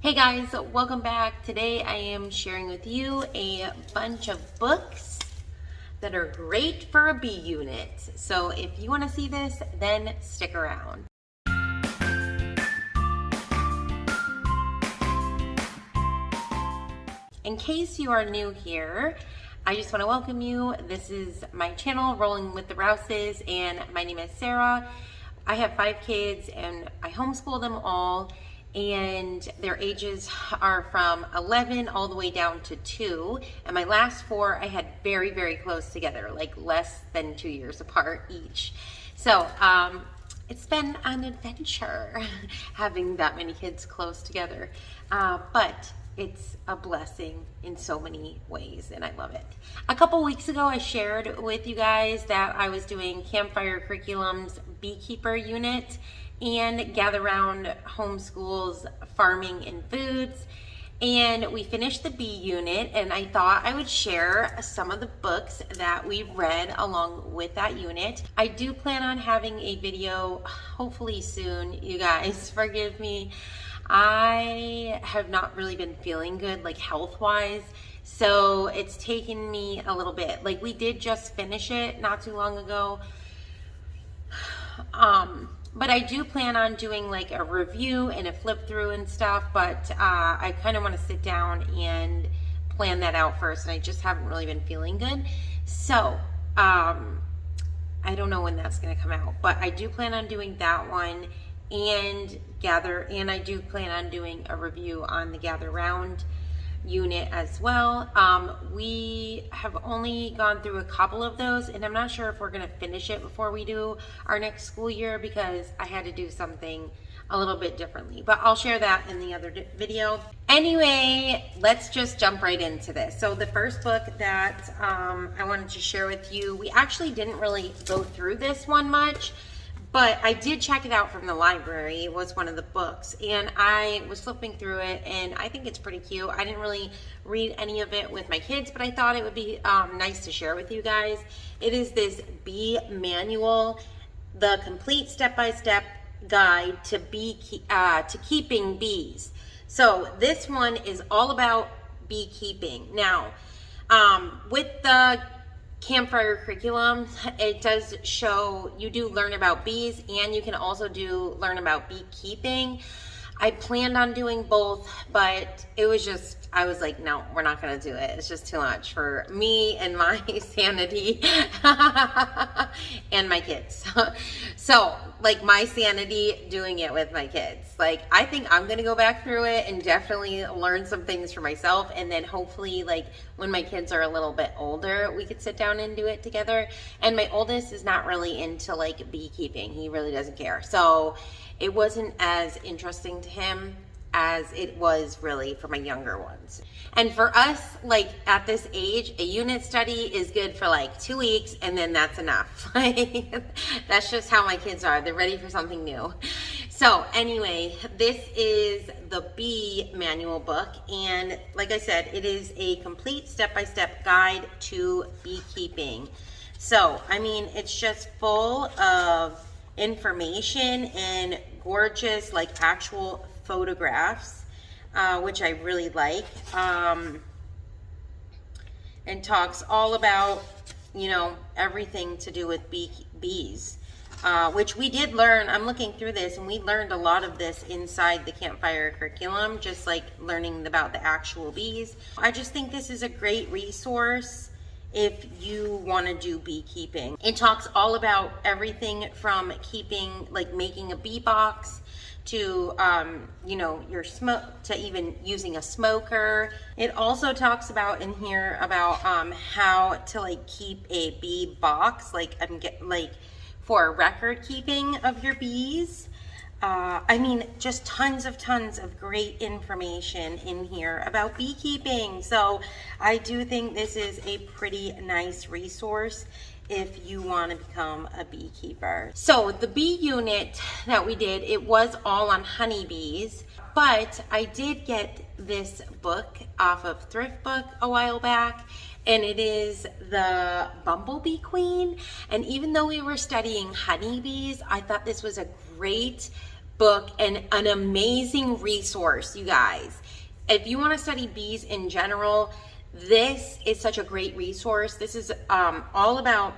Hey guys, welcome back. Today I am sharing with you a bunch of books that are great for a bee unit. So if you want to see this, then stick around. In case you are new here, I just want to welcome you. This is my channel, Rolling with the Rouses, and my name is Sarah. I have 5 kids and I homeschool them all, and their ages are from 11 all the way down to 2. And my last 4 I had very, very close together, like less than 2 years apart each. So it's been an adventure having that many kids close together, but it's a blessing in so many ways, and I love it. A couple weeks ago, I shared with you guys that I was doing Campfire Curriculum's Beekeeper unit and Gather Round Homeschool's Farming and Foods. And we finished the bee unit, and I thought I would share some of the books that we read along with that unit. I do plan on having a video hopefully soon, you guys. Forgive me. I have not really been feeling good, like health-wise, so it's taken me a little bit. Like, we did just finish it not too long ago, but I do plan on doing like a review and a flip through and stuff, but I kind of want to sit down and plan that out first, and I just haven't really been feeling good. So I don't know when that's going to come out, but I do plan on doing that one and I do plan on doing a review on the Gather Round unit as well. We have only gone through a couple of those, and I'm not sure if we're going to finish it before we do our next school year because I had to do something a little bit differently, but I'll share that in the other video. Anyway, let's just jump right into this. So the first book that I wanted to share with you, we actually didn't really go through this one much, but I did check it out from the library. It was one of the books, and I was flipping through it, and I think it's pretty cute. I didn't really read any of it with my kids, but I thought it would be nice to share with you guys. It is this bee manual, the complete step-by-step guide to keeping bees. So this one is all about beekeeping. Now, with the Campfire Curriculum, it does show you do learn about bees, and you can also learn about beekeeping. I planned on doing both, but it was just, I was like, no, we're not going to do it. It's just too much for me and my sanity and my kids. So, like, my sanity doing it with my kids. Like, I think I'm going to go back through it and definitely learn some things for myself. And then hopefully, like, when my kids are a little bit older, we could sit down and do it together. And my oldest is not really into, like, beekeeping. He really doesn't care. So it wasn't as interesting to him as it was really for my younger ones. And for us, like, at this age, a unit study is good for like 2 weeks, and then that's enough. That's just how my kids are. They're ready for something new. So anyway, this is the bee manual book, and like I said, it is a complete step-by-step guide to beekeeping. So, I mean, it's just full of information and gorgeous, like, actual photographs, which I really like, and talks all about, you know, everything to do with bees, which we did learn. I'm looking through this, and we learned a lot of this inside the Campfire Curriculum, just like learning about the actual bees. I just think this is a great resource if you want to do beekeeping. It talks all about everything from keeping, like, making a bee box to, you know, your smoke, to even using a smoker. It also talks about in here about how to, like, keep a bee box, like, for record keeping of your bees. I mean, just tons of great information in here about beekeeping. So I do think this is a pretty nice resource if you want to become a beekeeper. So the bee unit that we did, it was all on honeybees, but I did get this book off of Thrift Book a while back, and it is the Bumblebee Queen. And even though we were studying honeybees, I thought this was a great book and an amazing resource, you guys. If you want to study bees in general, this is such a great resource. This is all about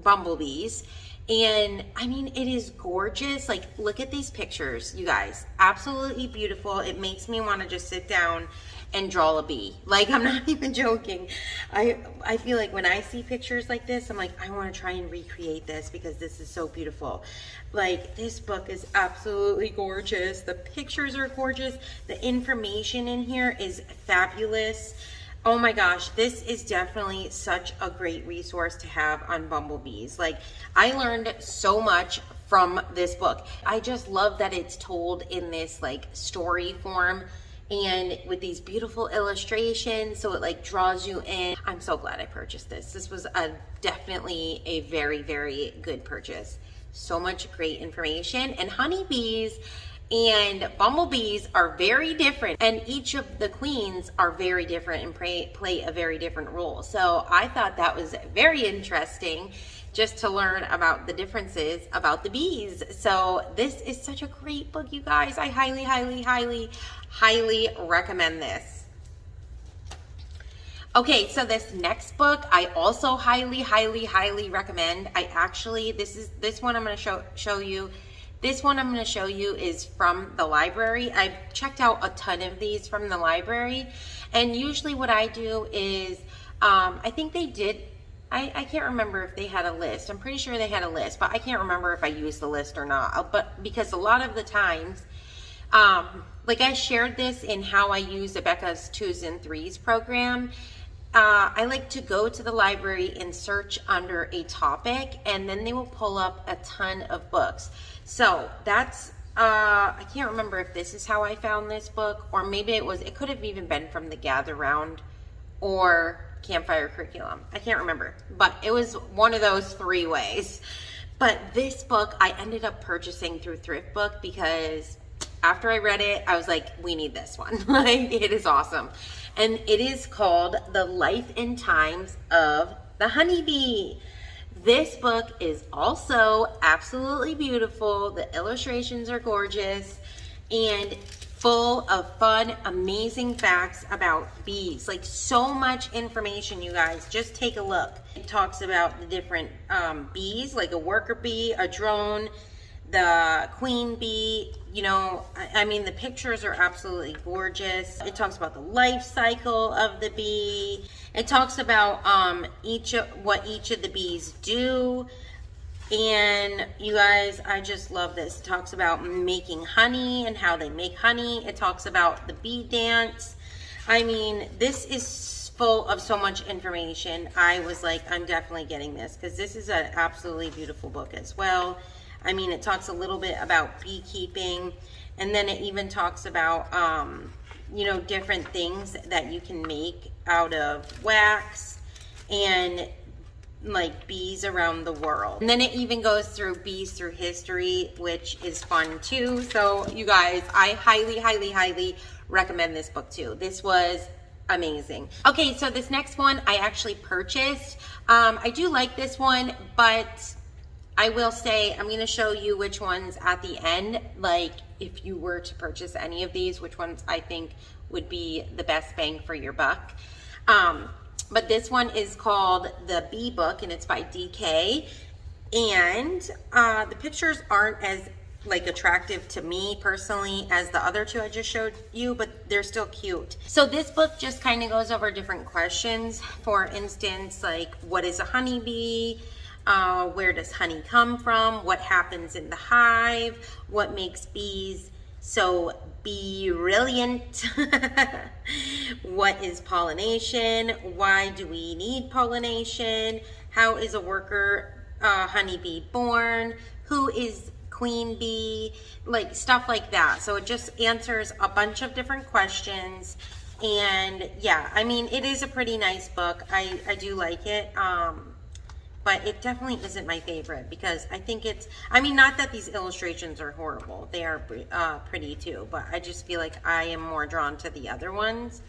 bumblebees. And I mean, it is gorgeous. Like, look at these pictures, you guys. Absolutely beautiful. It makes me want to just sit down and draw a bee. Like, I'm not even joking. I feel like when I see pictures like this, I'm like, I want to try and recreate this because this is so beautiful. Like, this book is absolutely gorgeous. The pictures are gorgeous. The information in here is fabulous. Oh my gosh, this is definitely such a great resource to have on bumblebees. Like, I learned so much from this book. I just love that it's told in this like story form and with these beautiful illustrations, so it like draws you in. I'm so glad I purchased this. This was definitely a very, very good purchase. So much great information. And honeybees and bumblebees are very different, and each of the queens are very different and play a very different role. So I thought that was very interesting just to learn about the differences about the bees. So this is such a great book, you guys. I highly, highly, highly, highly recommend this. Okay, so this next book I also highly, highly, highly recommend. This one I'm going to show you. This one I'm going to show you is from the library. I've checked out a ton of these from the library, and usually what I do is, I think they did, I can't remember if they had a list. I'm pretty sure they had a list, but I can't remember if I used the list or not. But because a lot of the times, like I shared this in how I use Becca's 2s and 3s program, I like to go to the library and search under a topic, and then they will pull up a ton of books. So that's, I can't remember if this is how I found this book, or maybe it could have even been from the Gather Round or Campfire Curriculum. I can't remember, but it was one of those 3 ways. But this book I ended up purchasing through Thrift Book because after I read it, I was like, we need this one. Like, it is awesome. And it is called The Life and Times of the Honeybee. This book is also absolutely beautiful. The illustrations are gorgeous and full of fun, amazing facts about bees. Like, so much information, you guys. Just take a look. It talks about the different bees, like a worker bee, a drone, the queen bee. You know, I mean, the pictures are absolutely gorgeous. It talks about the life cycle of the bee. It talks about what each of the bees do. And you guys, I just love this. It talks about making honey and how they make honey. It talks about the bee dance. I mean, this is full of so much information. I was like, I'm definitely getting this because this is an absolutely beautiful book as well. I mean, it talks a little bit about beekeeping, and then it even talks about, you know, different things that you can make out of wax and like bees around the world. And then it even goes through bees through history, which is fun too. So you guys, I highly, highly, highly recommend this book too. This was amazing. Okay, so this next one I actually purchased. I do like this one, but I will say I'm going to show you which ones at the end, like if you were to purchase any of these, which ones I think would be the best bang for your buck. But this one is called The Bee Book, and it's by DK. And the pictures aren't as like attractive to me personally as the other 2 I just showed you, but they're still cute. So this book just kind of goes over different questions. For instance, like, what is a honeybee? Where does honey come from? What happens in the hive? What makes bees so brilliant? What is pollination? Why do we need pollination? How is a worker honeybee born? Who is queen bee? Like, stuff like that. So it just answers a bunch of different questions. And yeah, I mean, it is a pretty nice book. I do like it. But it definitely isn't my favorite because I think it's, I mean, not that these illustrations are horrible. They are pretty too, but I just feel like I am more drawn to the other ones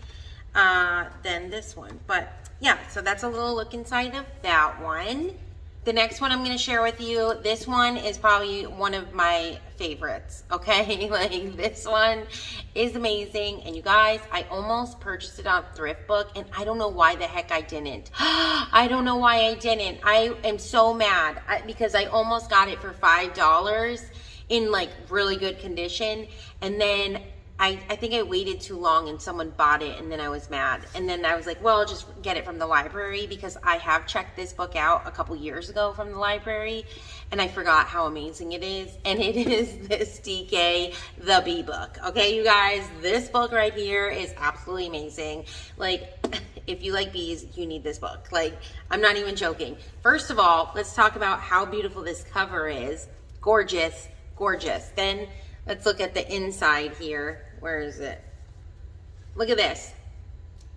than this one. But yeah, so that's a little look inside of that one. The next one I'm going to share with you, this one is probably one of my favorites, okay? Like, this one is amazing. And you guys, I almost purchased it on Thrift Book, and I don't know why the heck I didn't. I don't know why I didn't. I am so mad because I almost got it for $5 in like really good condition. And then I think I waited too long and someone bought it, and then I was mad. And then I was like, well, I'll just get it from the library, because I have checked this book out a couple years ago from the library, and I forgot how amazing it is. And it is this DK, the Bee book. Okay, you guys, this book right here is absolutely amazing. Like, if you like bees, you need this book. Like, I'm not even joking. First of all, let's talk about how beautiful this cover is. Gorgeous, gorgeous. Then let's look at the inside here. Where is it? Look at this.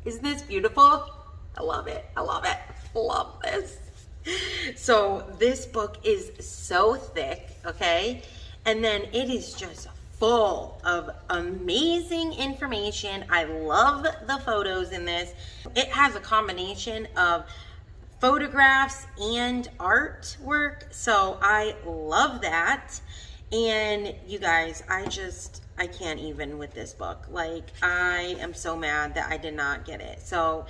Isn't this beautiful? I love it. I love it. Love this. So this book is so thick, okay? And then it is just full of amazing information. I love the photos in this. It has a combination of photographs and artwork, so I love that. And you guys, I can't even with this book. Like, I am so mad that I did not get it. So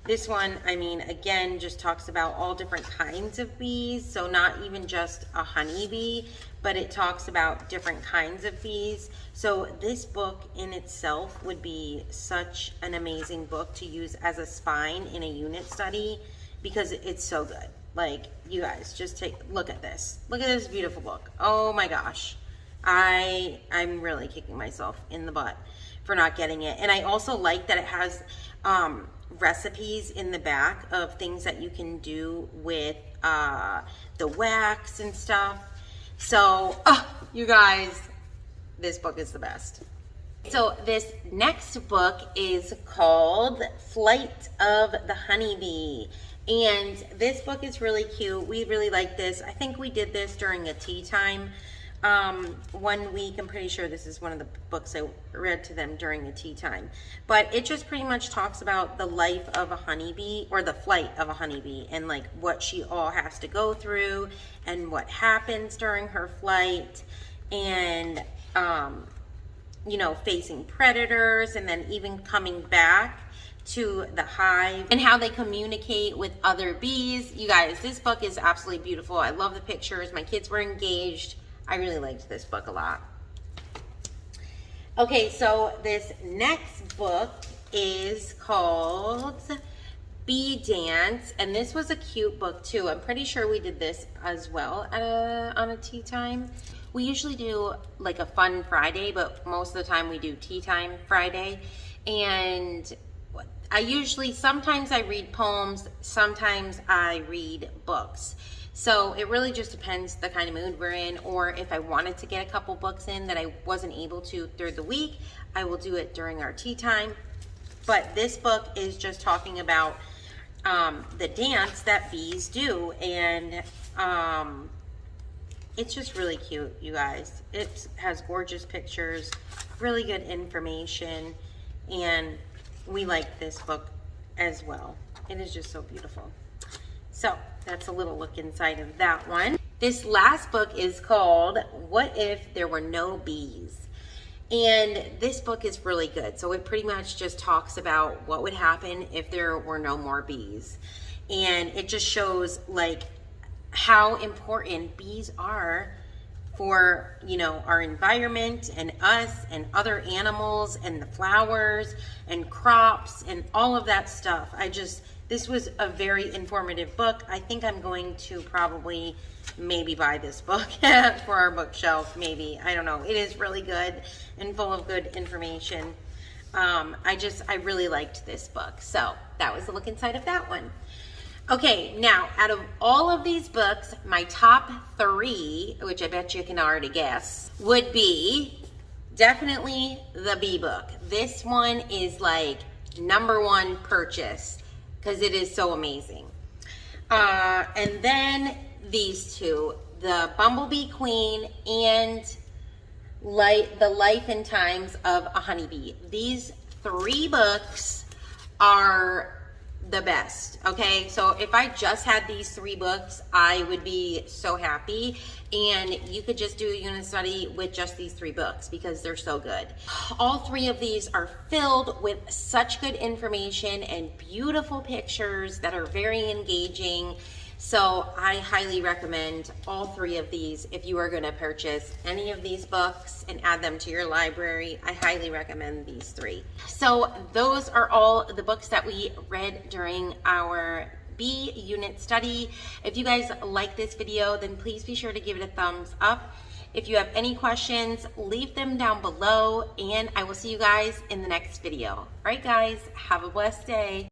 this one, I mean, again, just talks about all different kinds of bees. So not even just a honeybee, but it talks about different kinds of bees. So this book in itself would be such an amazing book to use as a spine in a unit study, because it's so good. Like, you guys, just look at this. Look at this beautiful book. Oh my gosh. I'm really kicking myself in the butt for not getting it. And I also like that it has recipes in the back of things that you can do with the wax and stuff. So, you guys, this book is the best. So this next book is called Flight of the Honeybee. And this book is really cute. We really like this. I think we did this during a tea time 1 week. I'm pretty sure this is one of the books I read to them during a tea time. But it just pretty much talks about the life of a honeybee, or the flight of a honeybee, and like what she all has to go through and what happens during her flight, and you know, facing predators, and then even coming back to the hive, and how they communicate with other bees. You guys, this book is absolutely beautiful. I love the pictures. My kids were engaged. I really liked this book a lot. Okay, so this next book is called Bee Dance, and this was a cute book too. I'm pretty sure we did this as well on a tea time. We usually do like a fun Friday, but most of the time we do tea time Friday. And sometimes I read poems, sometimes I read books. So it really just depends the kind of mood we're in, or if I wanted to get a couple books in that I wasn't able to through the week, I will do it during our tea time. But this book is just talking about the dance that bees do, and it's just really cute, you guys. It has gorgeous pictures, really good information, and we like this book as well. It is just so beautiful. So that's a little look inside of that one. This last book is called What If There Were No Bees? And this book is really good. So it pretty much just talks about what would happen if there were no more bees. And it just shows like how important bees are for, you know, our environment and us and other animals and the flowers and crops and all of that stuff. This was a very informative book. I think I'm going to probably maybe buy this book for our bookshelf, maybe. I don't know. It is really good and full of good information. I really liked this book. So that was the look inside of that one. Okay, now out of all of these books, my top 3, which I bet you can already guess, would be definitely the Bee book. This one is like #1 purchase because it is so amazing. And then these two, the Bumblebee Queen and The Life and Times of a Honeybee. These 3 books are the best. Okay, so if I just had these 3 books, I would be so happy, and you could just do a unit study with just these 3 books because they're so good. All 3 of these are filled with such good information and beautiful pictures that are very engaging. So I highly recommend all 3 of these. If you are going to purchase any of these books and add them to your library, I highly recommend these 3. So those are all the books that we read during our bee unit study. If you guys like this video, then please be sure to give it a thumbs up. If you have any questions, leave them down below, and I will see you guys in the next video. All right, guys, have a blessed day.